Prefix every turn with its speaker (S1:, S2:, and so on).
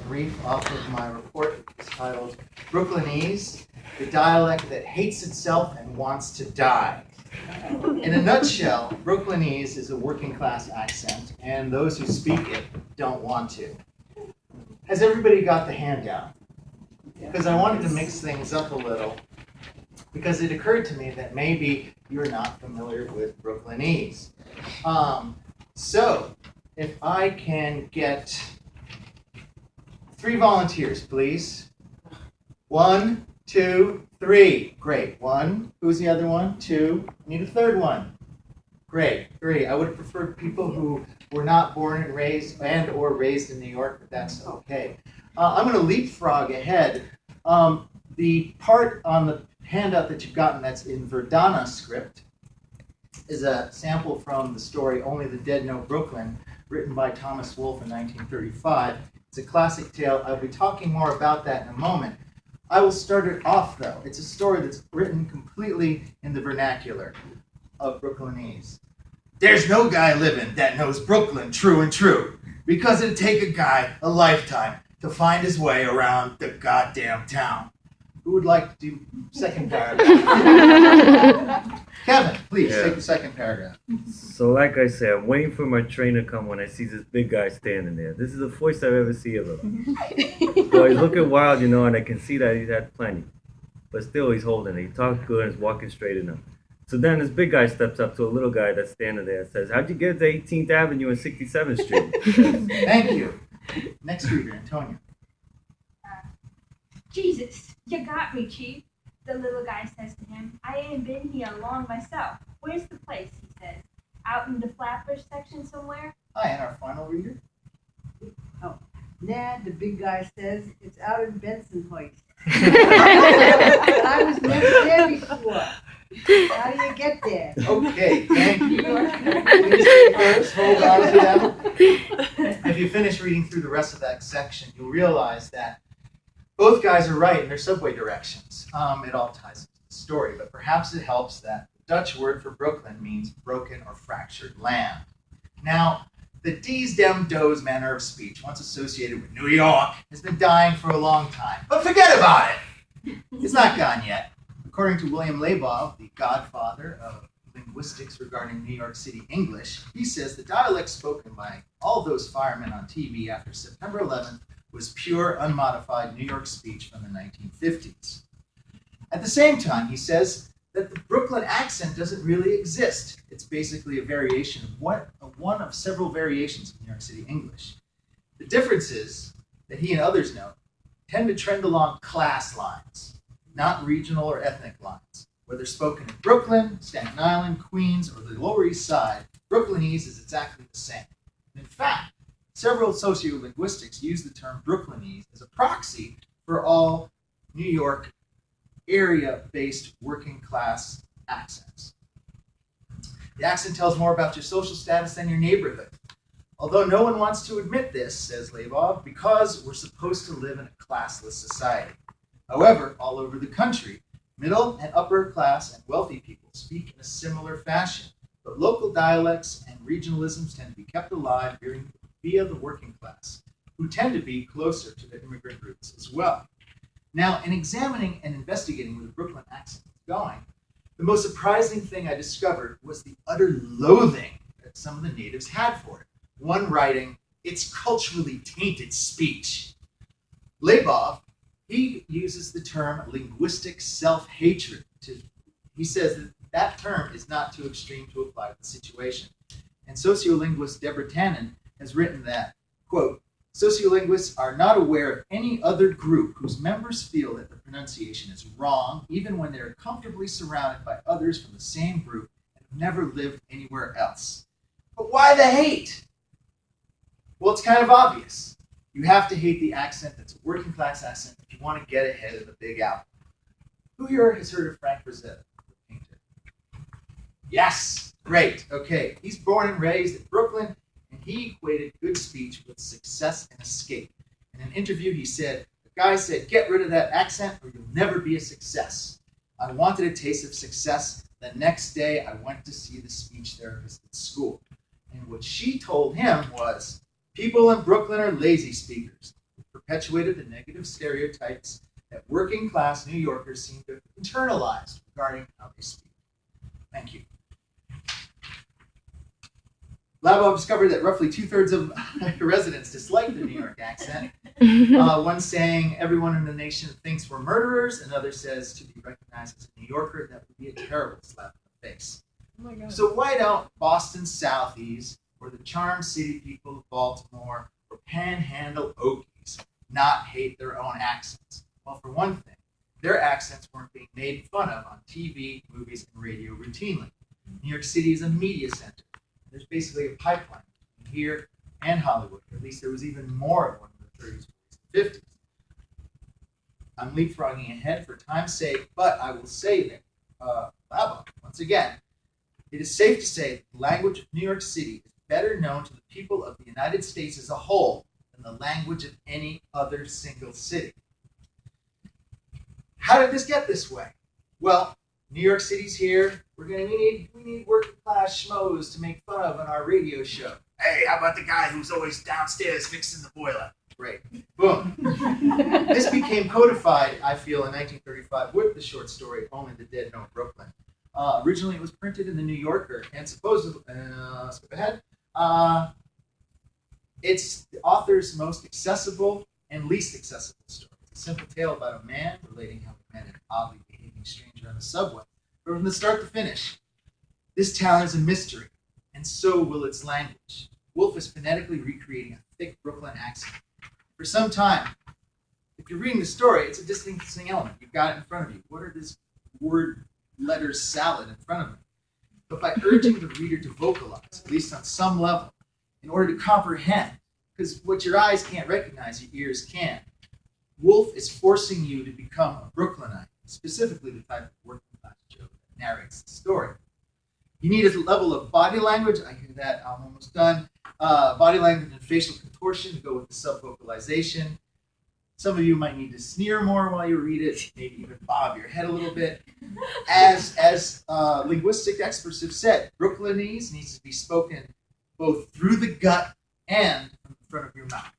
S1: brief off of my report. It's titled Brooklynese, the dialect that hates itself and wants to die. In a nutshell, Brooklynese is a working class accent, and those who speak it don't want to. Has everybody got the handout? Because I wanted to mix things up a little, because it occurred to me that maybe you're not familiar with Brooklynese. So, if I can get 3 volunteers, please. 1, 2, 3. Great. 1. Who's the other one? 2. Need a third one. Great. 3. I would have preferred people who were not born and raised in New York, but that's okay. I'm going to leapfrog ahead. The part on the handout that you've gotten that's in Verdana script is a sample from the story Only the Dead Know Brooklyn, written by Thomas Wolfe in 1935. It's a classic tale. I'll be talking more about that in a moment. I will start it off, though. It's a story that's written completely in the vernacular of Brooklynese. There's no guy living that knows Brooklyn true and true, because it'd take a guy a lifetime to find his way around the goddamn town. Who would like to do second paragraph? Kevin, please take the second paragraph.
S2: So like I said, I'm waiting for my train to come when I see this big guy standing there. This is the first I've ever seen of him. So he's looking wild, and I can see that he's had plenty. But still, he's holding it. He talks good and is walking straight enough. So then this big guy steps up to a little guy that's standing there and says, "How'd you get to 18th Avenue and 67th Street?"
S1: Thank you. Next reader, Antonia.
S3: Jesus, you got me, Chief. The little guy says to him, I ain't been here long myself. Where's the place, he says. Out in the Flatbush section somewhere?
S1: Hi, and our final reader.
S4: Ned, the big guy says, it's out in Bensonhurst. But I was never there before. How do you get there?
S1: Okay, thank you. Please first hold on to them. If you finish reading through the rest of that section, you'll realize that both guys are right in their subway directions. It all ties into the story, but perhaps it helps that the Dutch word for Brooklyn means broken or fractured land. Now, the D's dem do's manner of speech, once associated with New York, has been dying for a long time. But forget about it! It's not gone yet. According to William Labov, the godfather of linguistics regarding New York City English, he says the dialect spoken by all those firemen on TV after September 11th was pure, unmodified New York speech from the 1950s. At the same time, he says that the Brooklyn accent doesn't really exist. It's basically a variation of one of several variations of New York City English. The difference is that he and others know tend to trend along class lines, not regional or ethnic lines. Whether spoken in Brooklyn, Staten Island, Queens, or the Lower East Side, Brooklynese is exactly the same. In fact, several sociolinguistics use the term Brooklynese as a proxy for all New York area-based working class accents. The accent tells more about your social status than your neighborhood. Although no one wants to admit this, says Labov, because we're supposed to live in a classless society. However, all over the country, middle and upper class and wealthy people speak in a similar fashion, but local dialects and regionalisms tend to be kept alive via the working class, who tend to be closer to the immigrant roots as well. Now, in examining and investigating where the Brooklyn accent is going, the most surprising thing I discovered was the utter loathing that some of the natives had for it. One writing, "It's culturally tainted speech." Labov, he uses the term linguistic self-hatred. He says that term is not too extreme to apply to the situation. And sociolinguist Deborah Tannen has written that, quote, "Sociolinguists are not aware of any other group whose members feel that the pronunciation is wrong, even when they are comfortably surrounded by others from the same group and have never lived anywhere else." But why the hate? Well, it's kind of obvious. You have to hate the accent that's a working class accent if you want to get ahead of the Big Apple. Who here has heard of Frank Frazetta, the painter? Yes, great, okay. He's born and raised in Brooklyn, and he equated good speech with success and escape. In an interview, he said, the guy said, "Get rid of that accent or you'll never be a success." I wanted a taste of success. The next day, I went to see the speech therapist at school. And what she told him was, "People in Brooklyn are lazy speakers. perpetuated the negative stereotypes that working class New Yorkers seem to have internalized regarding how they speak. Thank you. Labo discovered that roughly 2/3 of residents dislike the New York accent. One saying everyone in the nation thinks we're murderers, another says to be recognized as a New Yorker, that would be a terrible slap in the face.
S5: Oh my God.
S1: So why don't Boston Southies or the charm city people of Baltimore or Panhandle Okies not hate their own accents? Well, for one thing, their accents weren't being made fun of on TV, movies, and radio routinely. New York City is a media center. There's basically a pipeline between here and Hollywood. At least there was even more of one in the 30s, 40s, and 50s. I'm leapfrogging ahead for time's sake, but I will say that, Labo, once again, it is safe to say that the language of New York City is better known to the people of the United States as a whole than the language of any other single city. How did this get this way? Well, New York City's here. We need working class schmoes to make fun of on our radio show. Hey, how about the guy who's always downstairs fixing the boiler? Great. Boom. This became codified, I feel, in 1935 with the short story Only the Dead Know Brooklyn. Originally, it was printed in the New Yorker, and supposedly, skip ahead, it's the author's most accessible and least accessible story. It's a simple tale about a man relating how he met an oddly behaving stranger on the subway. But from the start to finish, this town is a mystery, and so will its language. Wolf is phonetically recreating a thick Brooklyn accent. For some time, if you're reading the story, it's a distancing element. You've got it in front of you. What are this word letters salad in front of me? But by urging the reader to vocalize, at least on some level, in order to comprehend, because what your eyes can't recognize, your ears can, Wolf is forcing you to become a Brooklynite, specifically the type of working class Joe that narrates the story. You need a level of body language. I hear that. I'm almost done. Body language and facial contortion to go with the sub-vocalization. Some of you might need to sneer more while you read it, maybe even bob your head a little bit. As linguistic experts have said, Brooklynese needs to be spoken both through the gut and from the front of your mouth.